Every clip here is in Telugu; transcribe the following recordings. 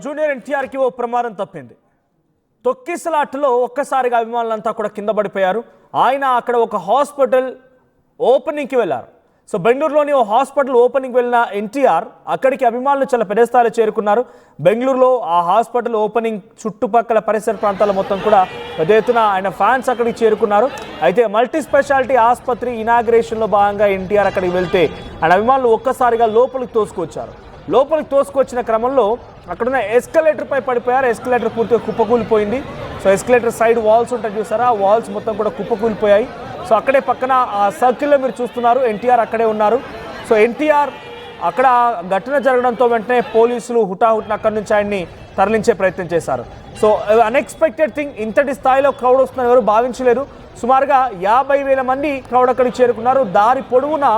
జూనియర్ ఎన్టీఆర్ కి ఓ ప్రమాదం తప్పింది. తొక్కిసలాటలో ఒక్కసారిగా అభిమానులంతా కూడా కింద పడిపోయారు. ఆయన అక్కడ ఒక హాస్పిటల్ ఓపెనింగ్కి వెళ్ళారు. సో బెంగళూరులోని ఓ హాస్పిటల్ ఓపెనింగ్కి వెళ్ళిన ఎన్టీఆర్ అక్కడికి అభిమానులు చాలా పెద్ద స్థాయిలో చేరుకున్నారు. బెంగళూరులో ఆ హాస్పిటల్ ఓపెనింగ్ చుట్టుపక్కల పరిసర ప్రాంతాల మొత్తం కూడా పెద్ద ఎత్తున ఆయన ఫ్యాన్స్ అక్కడికి చేరుకున్నారు. అయితే మల్టీ స్పెషాలిటీ ఆసుపత్రి ఇనాగ్రేషన్లో భాగంగా ఎన్టీఆర్ అక్కడికి వెళ్తే ఆయన అభిమానులు ఒక్కసారిగా లోపలికి తోసుకొచ్చారు. లోపలికి తోసుకొచ్చిన క్రమంలో అక్కడున్న ఎస్కలేటర్ పై పడిపోయారు. ఎస్కలేటర్ పూర్తిగా కుప్పకూలిపోయింది. సో ఎస్కలేటర్ సైడ్ వాల్స్ ఉంటాయి చూసారా, ఆ వాల్స్ మొత్తం కూడా కుప్పకూలిపోయాయి. సో అక్కడే పక్కన ఆ సర్కిల్లో మీరు చూస్తున్నారు, ఎన్టీఆర్ అక్కడే ఉన్నారు. సో ఎన్టీఆర్ అక్కడ ఘటన జరగడంతో వెంటనే పోలీసులు హుటాహుటిన అక్కడి నుంచి ఆయన్ని తరలించే ప్రయత్నం చేశారు. సో అన్ఎక్స్పెక్టెడ్ థింగ్, ఇంతటి స్థాయిలో క్రౌడ్ వస్తుందని ఎవరు భావించలేరు. సుమారుగా 50,000 మంది క్రౌడ్ అక్కడికి చేరుకున్నారు. దారి పొడవునా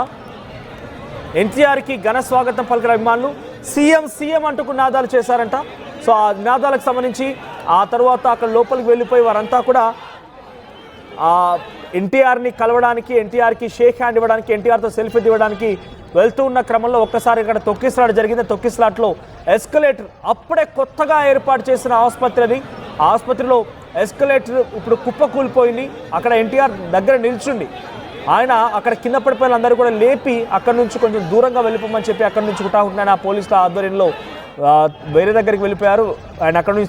ఎన్టీఆర్కి ఘన స్వాగతం పలికిన అభిమానులు సీఎం సీఎం అంటూ నినాదాలు చేశారంట. సో ఆ నినాదాలకు సంబంధించి ఆ తర్వాత అక్కడ లోపలికి వెళ్ళిపోయి వారంతా కూడా ఎన్టీఆర్ని కలవడానికి, ఎన్టీఆర్కి షేక్ హ్యాండ్ ఇవ్వడానికి, ఎన్టీఆర్తో సెల్ఫీ దివ్వడానికి వెళ్తూ ఉన్న క్రమంలో ఒక్కసారి ఇక్కడ తొక్కిసలాట జరిగింది. తొక్కిసలాట్లో ఎస్కలేటర్ అప్పుడే కొత్తగా ఏర్పాటు చేసిన ఆసుపత్రి అది. ఆ ఆసుపత్రిలో ఎస్కలేటర్ ఇప్పుడు కుప్పకూలిపోయింది. అక్కడ ఎన్టీఆర్ దగ్గర నిల్చుండి ఆయన అక్కడ కింద పడిపోయిన అందరూ కూడా లేపి అక్కడి నుంచి కొంచెం దూరంగా వెళ్ళిపోమని చెప్పి అక్కడి నుంచి హుటాహుటిన పోలీసుల ఆధ్వర్యంలో వేరే దగ్గరికి వెళ్ళిపోయారు. ఆయన అక్కడ నుంచి